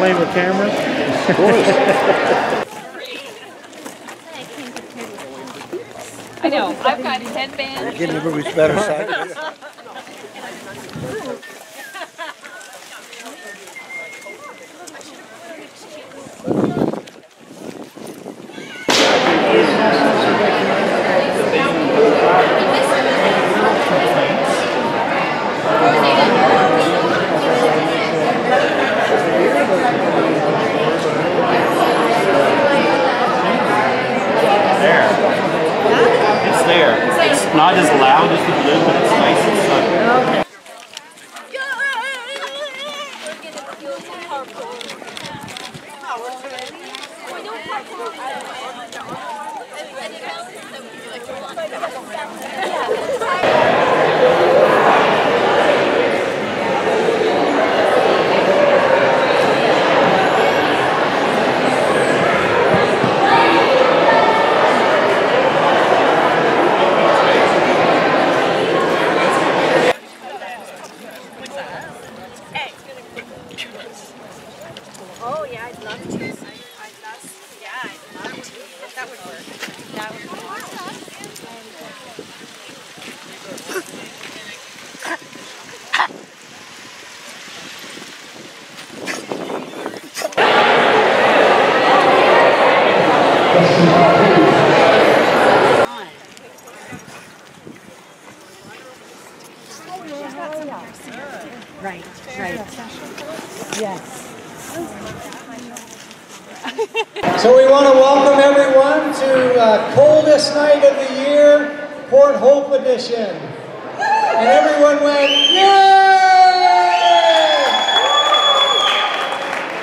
playing with cameras? Of course. I know, I've got headbands. Getting everybody's better side. It's not as loud as the blue, but it's nice and subtle. Okay. Oh yeah, I'd love to. I'd love to. That would work. That would work. Right. Yes. So we want to welcome everyone to Coldest Night of the Year, Port Hope Edition. And everyone went, yay!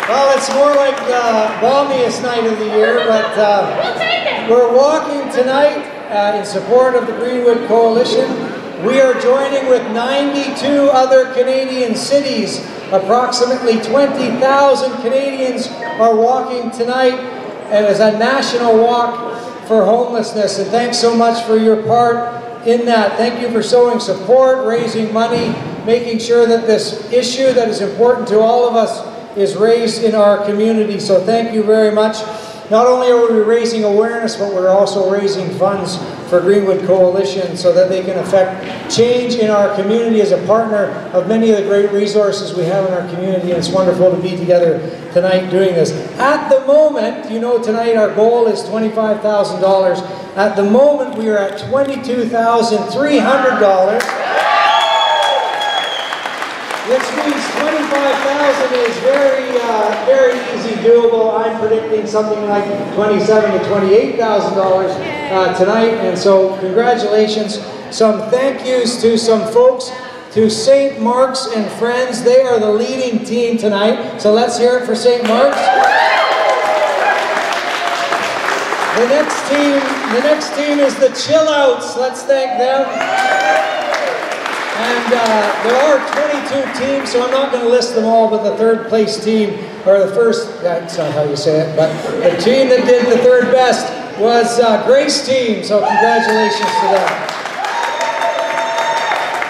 Well, it's more like the balmiest night of the year, but we're walking tonight in support of the Greenwood Coalition. We are joining with 92 other Canadian cities. Approximately 20,000 Canadians are walking tonight, and it's a national walk for homelessness. And thanks so much for your part in that. Thank you for showing support, raising money, making sure that this issue that is important to all of us is raised in our community. So thank you very much. Not only are we raising awareness, but we're also raising funds for Greenwood Coalition so that they can affect change in our community as a partner of many of the great resources we have in our community. And it's wonderful to be together tonight doing this. At the moment, you know, tonight our goal is $25,000. At the moment, we are at $22,300. Which means 25,000 is very easy doable. I'm predicting something like $27,000 to $28,000 tonight, and so congratulations. Some thank yous to some folks, to St. Mark's and Friends. They are the leading team tonight, so let's hear it for St. Mark's. The next team is the Chill Outs. Let's thank them. And there are 22 teams, so I'm not going to list them all, but the third place team, or the first, that's not how you say it, but the team that did the third best was Grace Team, so congratulations to them.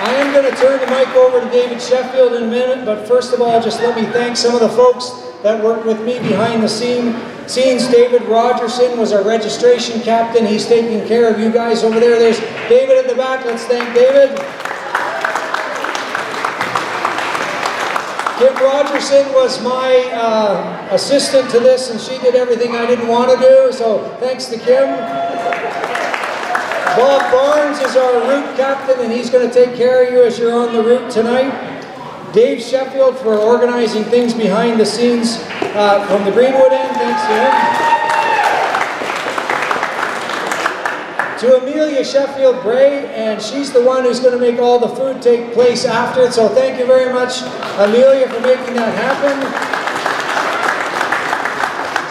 I am going to turn the mic over to David Sheffield in a minute, but first of all, just let me thank some of the folks that worked with me behind the scenes. David Rogerson was our registration captain. He's taking care of you guys over there. There's David at the back. Let's thank David. Kim Rogerson was my assistant to this, and she did everything I didn't want to do, so thanks to Kim. Bob Barnes is our route captain, and he's going to take care of you as you're on the route tonight. Dave Sheffield for organizing things behind the scenes from the Greenwood end, thanks to him. To Amelia Sheffield Bray, and she's the one who's going to make all the food take place after it, so thank you very much, Amelia, for making that happen.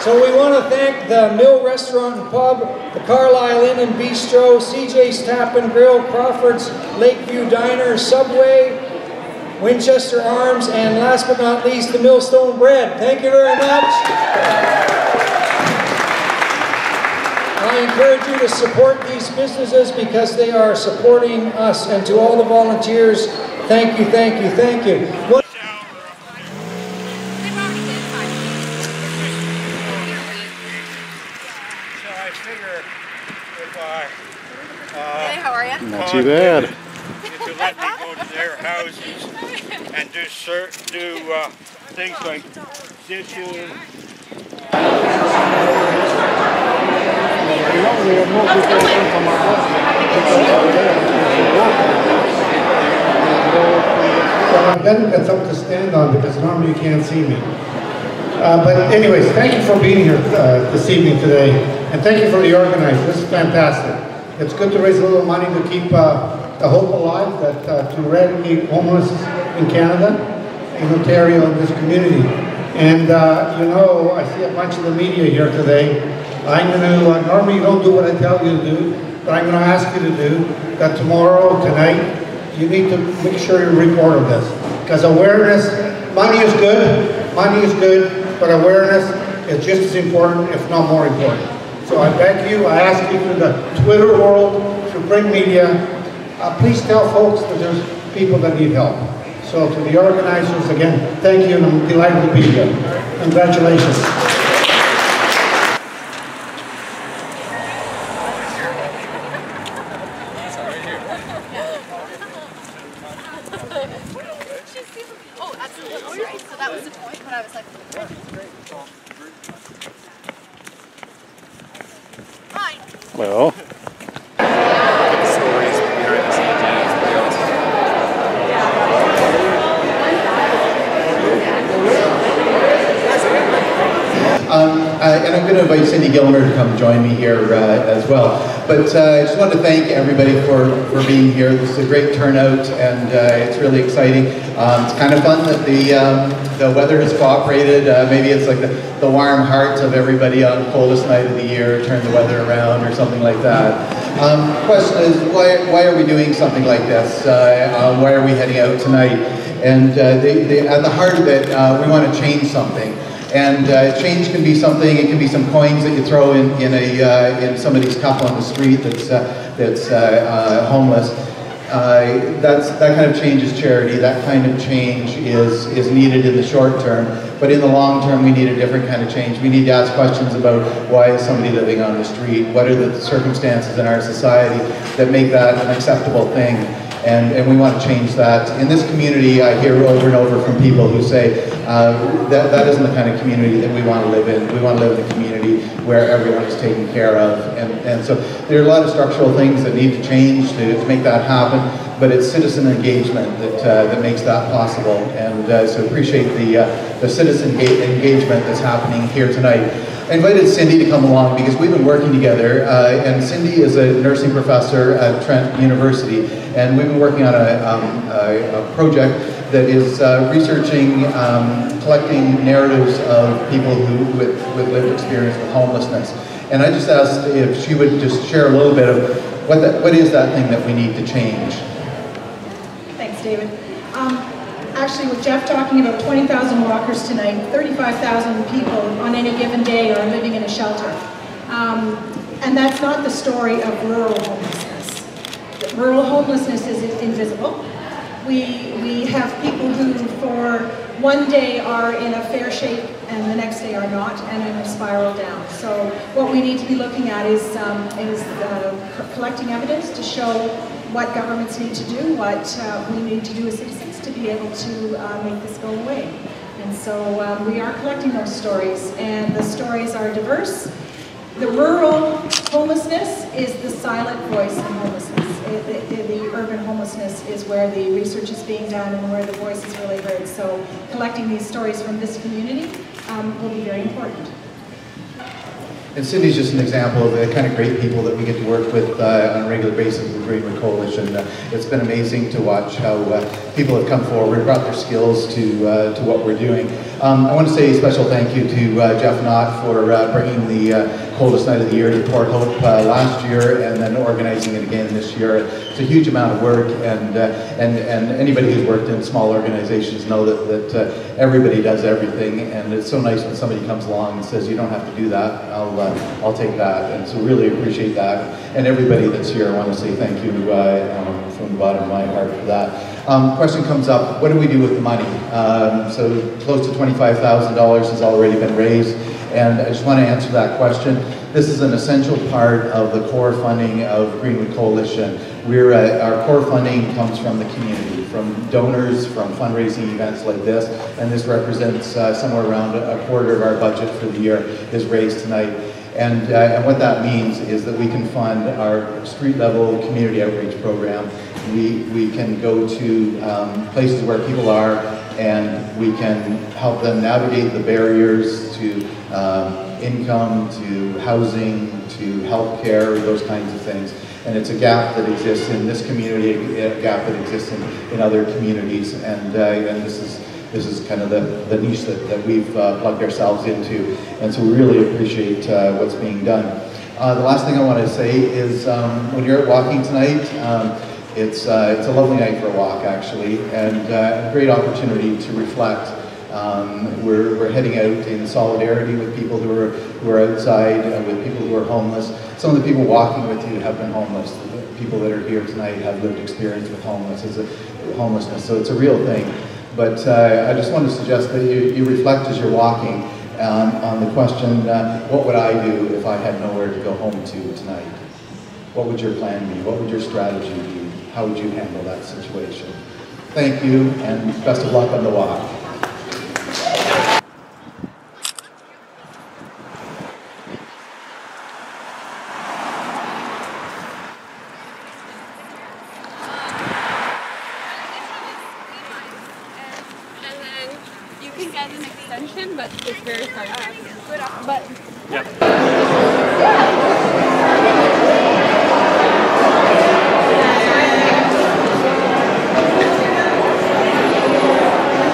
So we want to thank the Mill Restaurant and Pub, the Carlisle Inn and Bistro, CJ's Tap and Grill, Crawford's Lakeview Diner, Subway, Winchester Arms, and last but not least, the Millstone Bread. Thank you very much. I encourage you to support these businesses because they are supporting us. And to all the volunteers, thank you, thank you, thank you. too bad. If you let me go to their houses and do things like dishes. Well, I'm better got something to stand on because normally you can't see me. But anyways, thank you for being here this evening today. And thank you for the organizers. This is fantastic. It's good to raise a little money to keep the hope alive that to eradicate homelessness in Canada, in Ontario, in this community. And you know, I see a bunch of the media here today. I'm going to, normally you don't do what I tell you to do, but I'm going to ask you to do that tomorrow, tonight, you need to make sure you report on this. Because awareness, money is good, but awareness is just as important, if not more important. So I beg you, I ask you through the Twitter world, through print media, please tell folks that there's people that need help. So to the organizers, again, thank you, and I'm delighted to be here. Congratulations. Oh, absolutely. Right. So that was the point, but I was like, fine. Well. And I'm going to invite Cindy Gilmer to come join me here as well. But I just want to thank everybody for being here. This is a great turnout, and it's really exciting. It's kind of fun that the weather has cooperated. Maybe it's like the warm hearts of everybody on Coldest Night of the year turn the weather around or something like that. Question is, why are we doing something like this? Why are we heading out tonight? And at the heart of it, we want to change something. And change can be something. It can be some coins that you throw in somebody's cup on the street that's homeless. That kind of change is charity. That kind of change is needed in the short term. But in the long term, we need a different kind of change. We need to ask questions about why is somebody living on the street? What are the circumstances in our society that make that an acceptable thing? And we want to change that. In this community, I hear over and over from people who say that isn't the kind of community that we want to live in. We want to live in a community where everyone is taken care of. And so there are a lot of structural things that need to change to make that happen, but it's citizen engagement that makes that possible. And so appreciate the citizen engagement that's happening here tonight. I invited Cindy to come along because we've been working together, and Cindy is a nursing professor at Trent University, and we've been working on a project that is researching, collecting narratives of people with lived experience with homelessness. And I just asked if she would just share a little bit of what is that thing that we need to change. Thanks, David. Actually, with Jeff talking about 20,000 walkers tonight, 35,000 people on any given day are living in a shelter. And that's not the story of rural homelessness. Rural homelessness is invisible. We have people who for one day are in a fair shape and the next day are not, and in a spiral down. So what we need to be looking at is collecting evidence to show what governments need to do, what we need to do as citizens to be able to make this go away. And so we are collecting those stories, and the stories are diverse. The rural homelessness is the silent voice in homelessness. The urban homelessness is where the research is being done and where the voice is really heard. So collecting these stories from this community will be very important. And Cindy's just an example of the kind of great people that we get to work with on a regular basis with the Greenwood Coalition. It's been amazing to watch how people have come forward, brought their skills to what we're doing. I want to say a special thank you to Jeff Knott for bringing the Coldest Night of the Year to Port Hope last year and then organizing it again this year. It's a huge amount of work, and anybody who's worked in small organizations know that everybody does everything, and it's so nice when somebody comes along and says, you don't have to do that, I'll take that. And so really appreciate that. And everybody that's here, I want to say thank you from the bottom of my heart for that. Question comes up, what do we do with the money? So close to $25,000 has already been raised, and I just want to answer that question. This is an essential part of the core funding of Greenwood Coalition. Our core funding comes from the community, from donors, from fundraising events like this, and this represents somewhere around a quarter of our budget for the year is raised tonight. And what that means is that we can fund our street level community outreach program. We can go to places where people are, and we can help them navigate the barriers to income, to housing, to healthcare, those kinds of things. And it's a gap that exists in this community, a gap that exists in other communities, and this is kind of the niche that we've plugged ourselves into, and so we really appreciate what's being done. The last thing I want to say is when you're out walking tonight, it's a lovely night for a walk, actually, and a great opportunity to reflect. We're heading out in solidarity with people who are outside, with people who are homeless. Some of the people walking with you have been homeless. The people that are here tonight have lived experience with homelessness, so it's a real thing. But I just want to suggest that you reflect as you're walking on the question, what would I do if I had nowhere to go home to tonight? What would your plan be? What would your strategy be? How would you handle that situation? Thank you, and best of luck on the walk. Get an extension, but it's very hard. But Yep.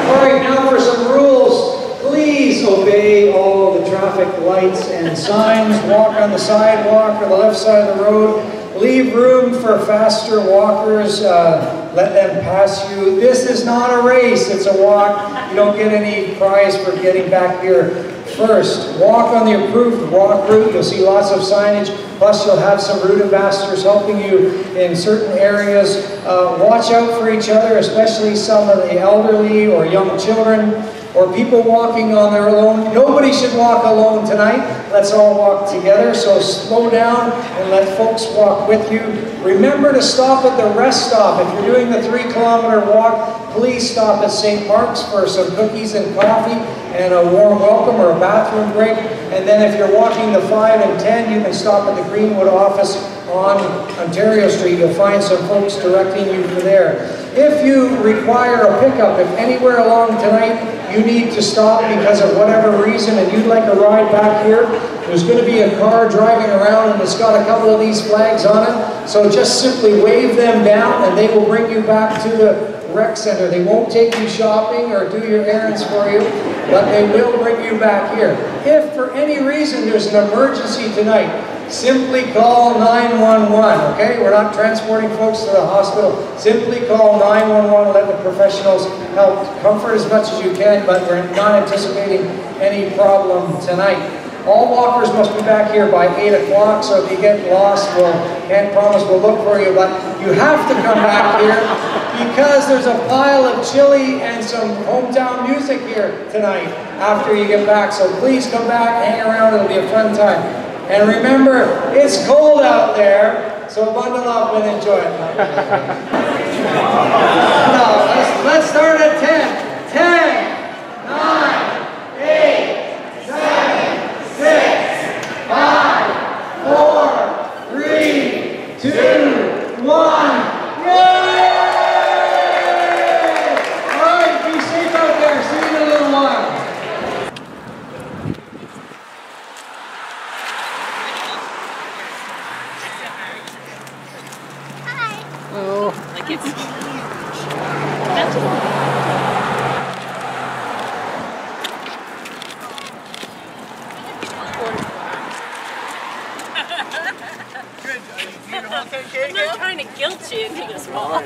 All right, now for some rules. Please obey all the traffic lights and signs. Walk on the sidewalk or the left side of the road. Leave room for faster walkers. Let them pass you. This is not a race, it's a walk. You don't get any prize for getting back here first. Walk on the approved walk route. You'll see lots of signage. Plus you'll have some route ambassadors helping you in certain areas. Watch out for each other, especially some of the elderly or young children or people walking on their own. Nobody should walk alone tonight. Let's all walk together. So slow down and let folks walk with you. Remember to stop at the rest stop. If you're doing the 3-kilometer walk, please stop at St. Mark's for some cookies and coffee and a warm welcome or a bathroom break. And then if you're walking the 5 and 10, you can stop at the Greenwood office on Ontario Street. You'll find some folks directing you for there. If you require a pickup, if anywhere along tonight you need to stop because of whatever reason and you'd like a ride back here, there's going to be a car driving around and it's got a couple of these flags on it. So just simply wave them down and they will bring you back to the rec center. They won't take you shopping or do your errands for you, but they will bring you back here. If for any reason there's an emergency tonight, simply call 911, okay? We're not transporting folks to the hospital. Simply call 911 and let the professionals help. Comfort as much as you can, but we're not anticipating any problem tonight. All walkers must be back here by 8 o'clock, so if you get lost, can't promise we'll look for you, but you have to come back here because there's a pile of chili and some hometown music here tonight after you get back. So please come back, hang around, it'll be a fun time. And remember, it's cold out there, so bundle up and enjoy it. No, let's start at 10. 10, 9, 8, 7, 6, 5, 4, 3, 2, 1. Yay! All right, be safe out there. See you in a little while. Oh. like it's Good. You know, I'm not trying to guilt you into this ball.